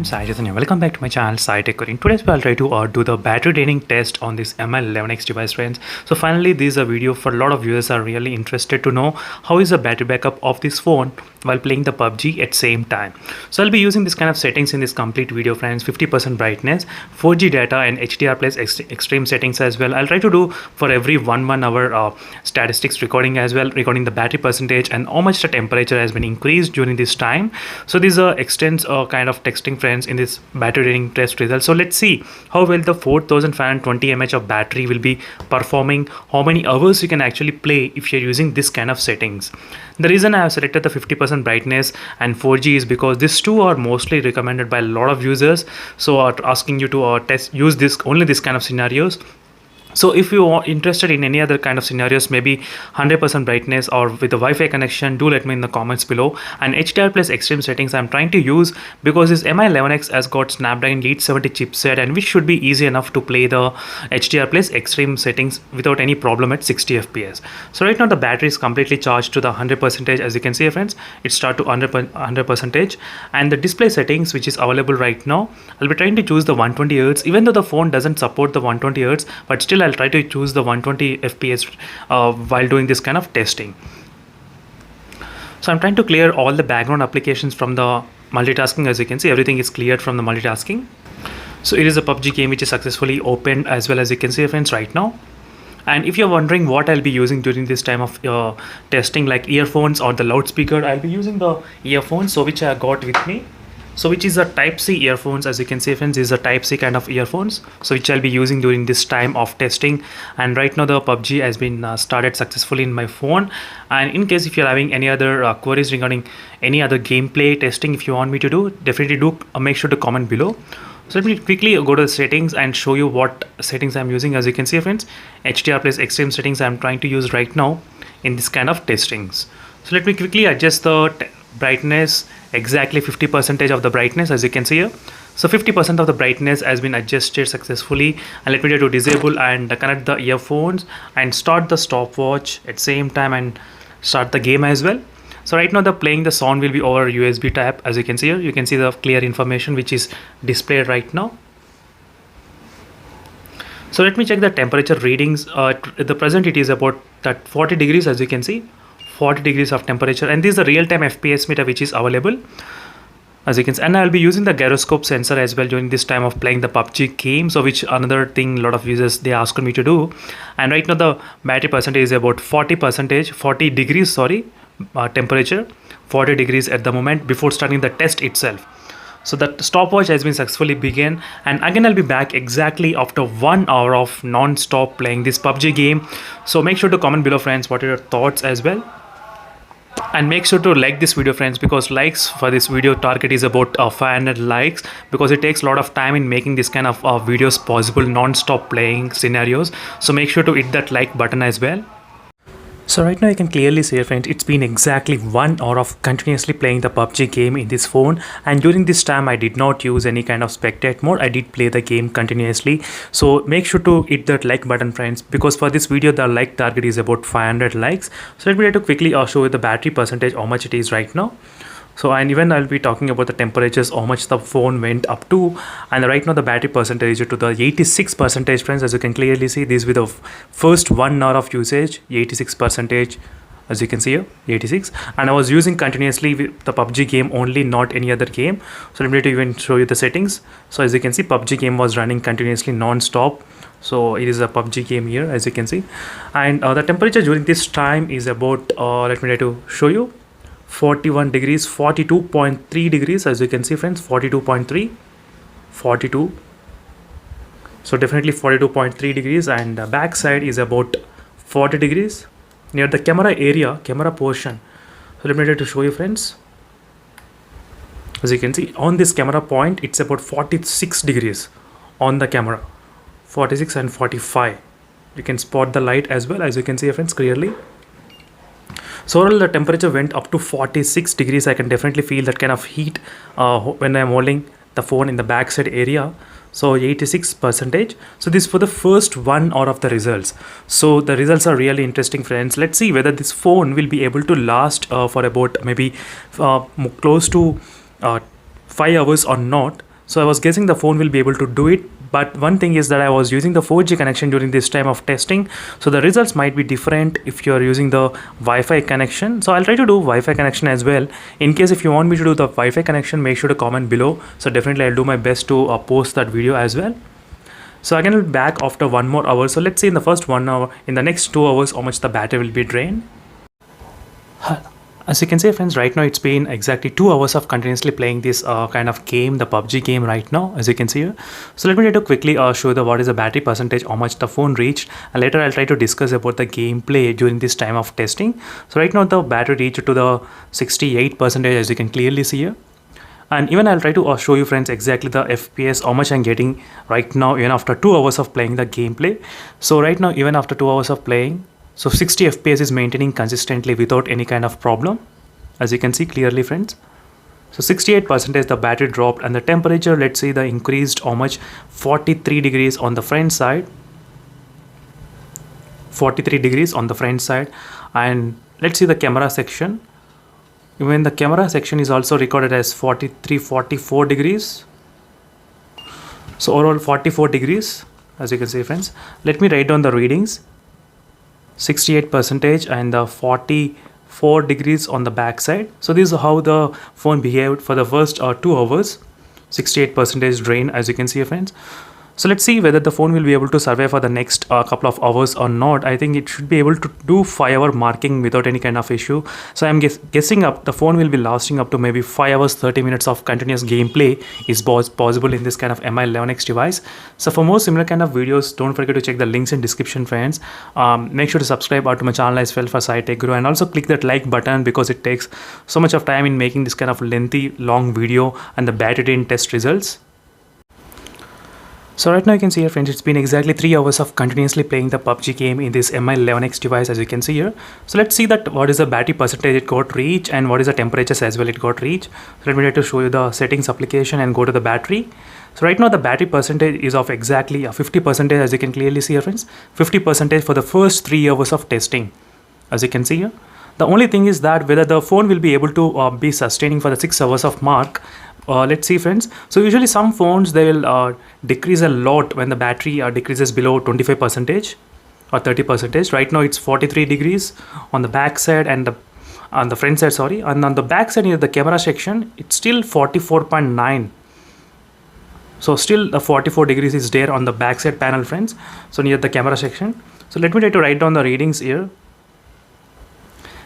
I'm Sai Chaitanya. Welcome back to my channel Sai Tech. In today's video, I'll try to do the battery draining test on this MI11X device, friends. So finally, this is a video for a lot of users are really interested to know how is the battery backup of this phone while playing the PUBG at same time. So I'll be using this kind of settings in this complete video, friends. 50% brightness, 4G data, and HDR plus extreme settings as well. I'll try to do for every 1 hour statistics recording as well, recording the battery percentage and how much the temperature has been increased during this time. So these are extends kind of texting, friends, in this battery draining test result. So let's see how well the 4520 mAh of battery will be performing, how many hours you can actually play if you're using this kind of settings. The reason I have selected the 50% brightness and 4G is because these two are mostly recommended by a lot of users, so are asking you to use this kind of scenarios. So if you are interested in any other kind of scenarios, maybe 100% brightness or with a Wi-Fi connection, do let me in the comments below. And HDR plus extreme settings I'm trying to use because this MI11X has got Snapdragon 870 chipset, and which should be easy enough to play the HDR plus extreme settings without any problem at 60 FPS. So right now the battery is completely charged to the 100%. As you can see, friends, it start to 100%. And the display settings which is available right now, I'll be trying to choose the 120Hz, even though the phone doesn't support the 120Hz, but still I'll try to choose the 120 FPS while doing this kind of testing. So I'm trying to clear all the background applications from the multitasking. As you can see, everything is cleared from the multitasking. So it is a PUBG game which is successfully opened, as well as you can see, friends, right now. And if you're wondering what I'll be using during this time of testing, like earphones or the loudspeaker, I'll be using the earphones, so which I got with me. So which is a Type-C earphones. As you can see, friends, is a Type-C kind of earphones, so which I'll be using during this time of testing. And right now the PUBG has been started successfully in my phone. And in case if you're having any other queries regarding any other gameplay testing, if you want me to do, definitely do make sure to comment below. So let me quickly go to the settings and show you what settings I'm using. As you can see, friends, HDR plus extreme settings I'm trying to use right now in this kind of testings. So let me quickly adjust the brightness, exactly 50% of the brightness, as you can see here. So 50% of the brightness has been adjusted successfully. And let me try to disable and connect the earphones and start the stopwatch at same time and start the game as well. So right now the playing the sound will be over USB type. As you can see here, you can see the clear information which is displayed right now. So let me check the temperature readings. At the present it is about that 40 degrees, as you can see, 40 degrees of temperature, and this is the real-time FPS meter which is available, as you can see. And I'll be using the gyroscope sensor as well during this time of playing the PUBG game, so which another thing a lot of users they asked me to do. And right now the battery percentage is about 40 degrees, sorry, temperature 40 degrees at the moment before starting the test itself. So that stopwatch has been successfully begun, and again I'll be back exactly after 1 hour of non-stop playing this PUBG game. So make sure to comment below, friends, what are your thoughts as well. And make sure to like this video, friends, because likes for this video target is about 500 likes, because it takes a lot of time in making this kind of videos possible, non-stop playing scenarios. So make sure to hit that like button as well. So right now you can clearly see, friends, it's been exactly 1 hour of continuously playing the PUBG game in this phone, and during this time I did not use any kind of spectate mode. I did play the game continuously. So make sure to hit that like button, friends, because for this video the like target is about 500 likes. So let me try to quickly show you the battery percentage, how much it is right now. So, and even I'll be talking about the temperatures, how much the phone went up to. And right now the battery percentage is to the 86%, friends. As you can clearly see, this with the first 1 hour of usage, 86%, as you can see here, 86. And I was using continuously with the PUBG game only, not any other game. So let me even show you the settings. So as you can see, PUBG game was running continuously non-stop. So it is a PUBG game here, as you can see. And the temperature during this time is about, let me try to show you, 41 degrees, 42.3 degrees, as you can see, friends, 42.3, 42. So definitely 42.3 degrees, and the back side is about 40 degrees near the camera area, camera portion. So let me try to show you, friends. As you can see on this camera point, it's about 46 degrees on the camera, 46 and 45. You can spot the light as well, as you can see, friends, clearly. So overall the temperature went up to 46 degrees. I can definitely feel that kind of heat when I'm holding the phone in the backside area. So 86%. So this for the first 1 hour of the results. So the results are really interesting, friends. Let's see whether this phone will be able to last for about maybe close to 5 hours or not. So I was guessing the phone will be able to do it, but one thing is that I was using the 4G connection during this time of testing, so the results might be different if you are using the Wi-Fi connection. So I'll try to do Wi-Fi connection as well. In case if you want me to do the Wi-Fi connection, make sure to comment below. So definitely I'll do my best to post that video as well. So again, I'll be back after 1 more hour. So let's see in the first 1 hour, in the next 2 hours, how much the battery will be drained. As you can see friends, right now it's been exactly 2 hours of continuously playing this kind of game, the PUBG game right now, as you can see here. So let me try to quickly show the what is the battery percentage, how much the phone reached, and later I'll try to discuss about the gameplay during this time of testing. So right now the battery reached to the 68%, as you can clearly see here. And even I'll try to show you friends exactly the FPS, how much I'm getting right now even after 2 hours of playing the gameplay. So right now even after 2 hours of playing, so 60 FPS is maintaining consistently without any kind of problem, as you can see clearly friends. So 68% the battery dropped, and the temperature, let's see the increased how much, 43 degrees on the front side, 43 degrees on the front side. And let's see the camera section. Even the camera section is also recorded as 44 degrees. So overall 44 degrees, as you can see friends. Let me write down the readings. 68% and the 44 degrees on the back side. So this is how the phone behaved for the first 2 hours. 68% drain, as you can see friends. So let's see whether the phone will be able to survive for the next couple of hours or not. I think it should be able to do 5-hour marking without any kind of issue. So I'm guessing up the phone will be lasting up to maybe 5 hours 30 minutes of continuous gameplay is possible in this kind of Mi11X device. So for more similar kind of videos, don't forget to check the links in description friends. Make sure to subscribe to my channel as well for SciTech Guru, and also click that like button because it takes so much of time in making this kind of lengthy long video and the battery drain test results. So right now you can see here friends, it's been exactly 3 hours of continuously playing the PUBG game in this Mi11X device, as you can see here. So let's see that what is the battery percentage it got reach and what is the temperatures as well it got reach. So let me try to show you the settings application and go to the battery. So right now the battery percentage is of exactly 50%, as you can clearly see here friends. 50% for the first 3 hours of testing, as you can see here. The only thing is that whether the phone will be able to be sustaining for the 6 hours of mark. Let's see friends. So usually some phones, they will decrease a lot when the battery decreases below 25% or 30%. Right now it's 43 degrees on the back side and on the front side, sorry, and on the back side near the camera section it's still 44.9. so still the 44 degrees is there on the back side panel friends, so near the camera section. So let me try to write down the readings here.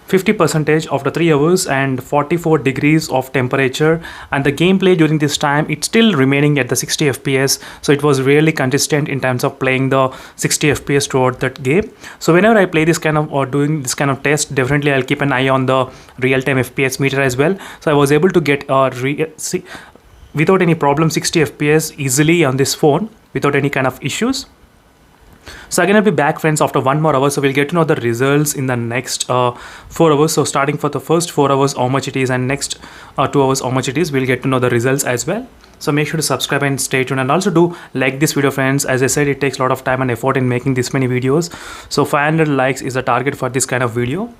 50% after 3 hours and 44 degrees of temperature, and the gameplay during this time it's still remaining at the 60 FPS. So it was really consistent in terms of playing the 60 FPS throughout that game. So whenever I play this kind of or doing this kind of test, definitely I'll keep an eye on the real-time FPS meter as well. So I was able to get without any problem 60 FPS easily on this phone without any kind of issues. So again I'll be back friends after 1 more hour, so we'll get to know the results in the next 4 hours. So starting for the first 4 hours how much it is, and next 2 hours how much it is, we'll get to know the results as well. So make sure to subscribe and stay tuned, and also do like this video friends. As I said, it takes a lot of time and effort in making this many videos, so 500 likes is the target for this kind of video.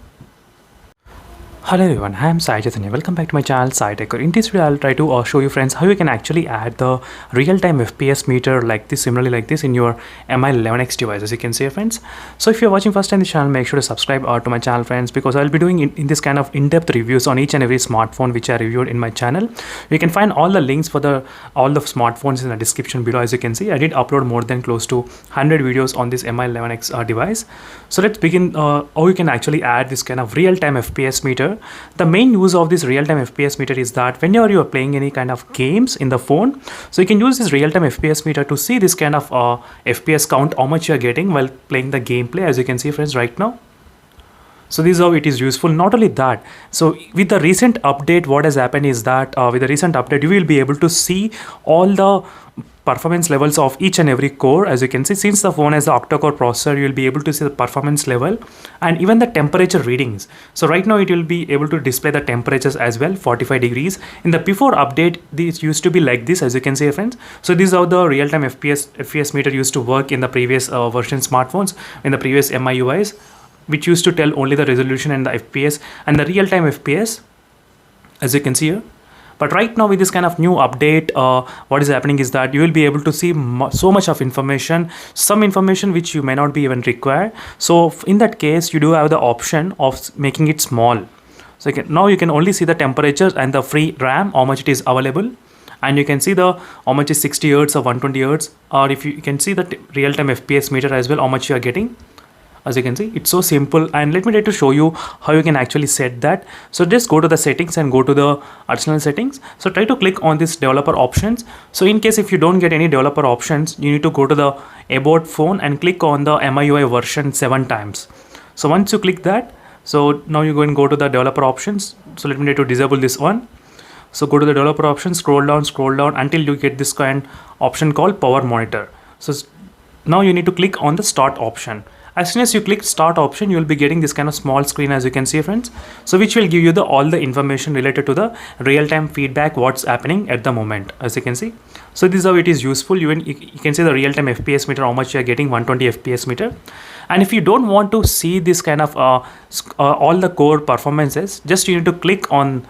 Hello everyone, I am Sai Chaitanya. Welcome back to my channel SciTech Guru. In this video I'll try to show you friends how you can actually add the real-time FPS meter like this, similarly like this, in your Mi11X device, as you can see friends. So if you're watching first time this channel, make sure to subscribe to my channel friends, because I'll be doing in this kind of in-depth reviews on each and every smartphone which I reviewed in my channel. You can find all the links for all the smartphones in the description below. As you can see, I did upload more than close to 100 videos on this Mi11X device. So let's begin how you can actually add this kind of real-time FPS meter. The main use of this real-time FPS meter is that whenever you are playing any kind of games in the phone, so you can use this real-time FPS meter to see this kind of FPS count, how much you are getting while playing the gameplay, as you can see friends right now. So this is how it is useful. Not only that, so with the recent update, what has happened is that with the recent update, you will be able to see all the performance levels of each and every core. As you can see, since the phone has the octa-core processor, you will be able to see the performance level and even the temperature readings. So right now it will be able to display the temperatures as well, 45 degrees. In the before update, this used to be like this, as you can see friends. So this is how the real-time FPS meter used to work in the previous version smartphones, in the previous MIUIs, which used to tell only the resolution and the FPS and the real-time FPS, as you can see here. But right now with this kind of new update, what is happening is that you will be able to see so much of information, some information which you may not be even require. So in that case, you do have the option of making it small. So now you can only see the temperatures and the free RAM, how much it is available. And you can see the how much is 60 Hz or 120 Hz, or if you can see the real-time FPS meter as well, how much you are getting. As you can see, it's so simple, and let me try to show you how you can actually set that. So just go to the settings and go to the additional settings. So try to click on this developer options. So in case if you don't get any developer options, you need to go to the about phone and click on the MIUI version 7 times. So once you click that, so now you're going to go to the developer options. So let me try to disable this one. So go to the developer option, scroll down until you get this kind option called power monitor. So now you need to click on the start option. As soon as you click start option, you will be getting this kind of small screen, as you can see, friends. So which will give you all the information related to the real-time feedback, what's happening at the moment, as you can see. So this is how it is useful. You can see the real-time FPS meter, how much you are getting, 120 FPS meter. And if you don't want to see this kind of all the core performances, just you need to click on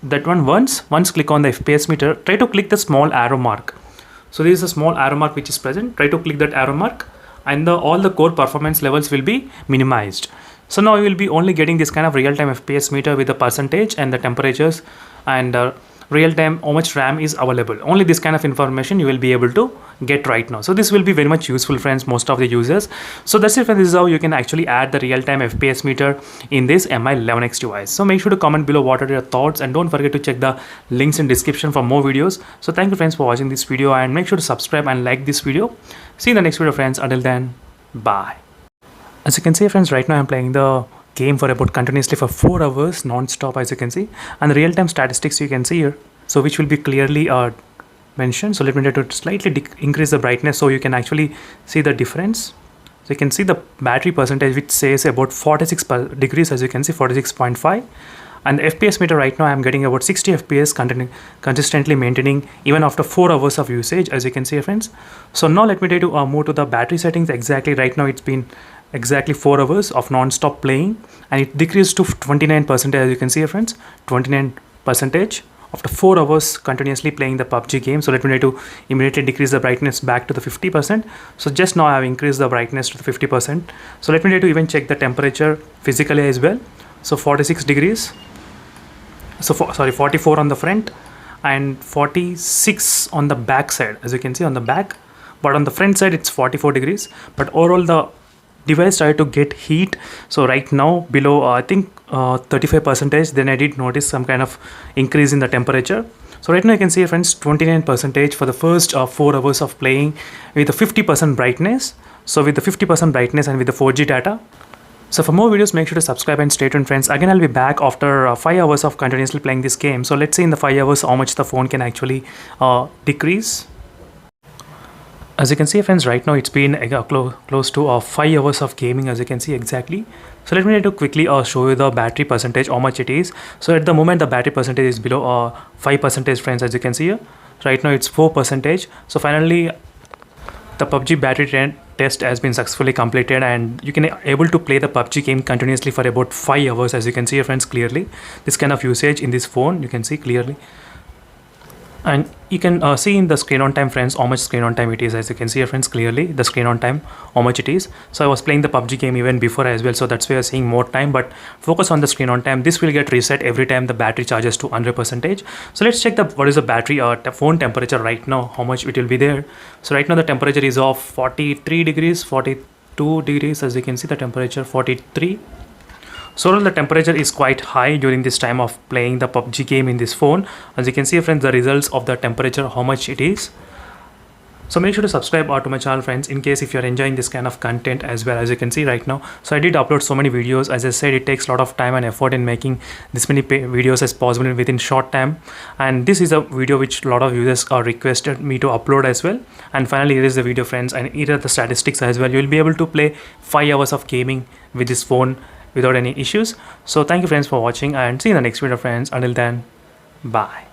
that one once click on the FPS meter, try to click the small arrow mark. So there is a small arrow mark which is present. Try to click that arrow mark, and all the core performance levels will be minimized. So now you will be only getting this kind of real-time FPS meter with the percentage and the temperatures and real-time how much RAM is available. Only this kind of information you will be able to get right now. So this will be very much useful, friends, most of the users. So that's it, friends. This is how you can actually add the real-time FPS meter in this MI11X device. So make sure to comment below what are your thoughts, and don't forget to check the links in description for more videos. So thank you, friends, for watching this video, and make sure to subscribe and like this video. See you in the next video, friends. Until then, bye. As you can see, friends, right now I'm playing the game for about continuously for 4 hours non-stop, as you can see, and the real-time statistics you can see here, so which will be clearly mentioned. So let me try to slightly increase the brightness so you can actually see the difference. So you can see the battery percentage, which says about 46 degrees, as you can see, 46.5. And the FPS meter right now I'm getting about 60 FPS consistently maintaining even after 4 hours of usage, as you can see, friends. So now let me try to move to the battery settings. Exactly right now it's been exactly 4 hours of non-stop playing, and it decreased to 29%, as you can see, friends. 29% after 4 hours continuously playing the PUBG game. So let me try to immediately decrease the brightness back to the 50%. So just now I have increased the brightness to the 50%. So let me try to even check the temperature physically as well. So 46 degrees. So 44 on the front and 46 on the back side, as you can see on the back, but on the front side it's 44 degrees. But overall the device started to get heat. So right now below I think 35%, then I did notice some kind of increase in the temperature. So right now you can see, friends, 29% for the first 4 hours of playing with a 50% brightness. So with the 50% brightness and with the 4G data. So for more videos, make sure to subscribe and stay tuned, friends. Again, I'll be back after 5 hours of continuously playing this game. So let's see in the 5 hours how much the phone can actually decrease. As you can see, friends, right now it's been close to 5 hours of gaming, as you can see exactly. So let me try to quickly show you the battery percentage, how much it is. So at the moment the battery percentage is below 5%, friends, as you can see here. Right now it's 4%. So finally the PUBG battery test has been successfully completed, and you can able to play the PUBG game continuously for about 5 hours, as you can see here, friends, clearly. This kind of usage in this phone you can see clearly. And you can see in the screen on time, friends, how much screen on time it is, as you can see here, friends, clearly the screen on time, how much it is. So I was playing the PUBG game even before as well, so that's why you're seeing more time, but focus on the screen on time. This will get reset every time the battery charges to 100%. So let's check what is the battery phone temperature right now, how much it will be there. So right now the temperature is of 43 degrees, 42 degrees, as you can see the temperature 43. So the temperature is quite high during this time of playing the PUBG game in this phone. As you can see, friends, the results of the temperature, how much it is. So make sure to subscribe to my channel, friends, in case if you're enjoying this kind of content as well, as you can see right now. So I did upload so many videos. As I said, it takes a lot of time and effort in making this many videos as possible within short time. And this is a video which a lot of users requested me to upload as well. And finally, here is the video, friends, and here are the statistics as well. You will be able to play 5 hours of gaming with this phone without any issues. So thank you, friends, for watching, and see you in the next video, friends. Until then, bye.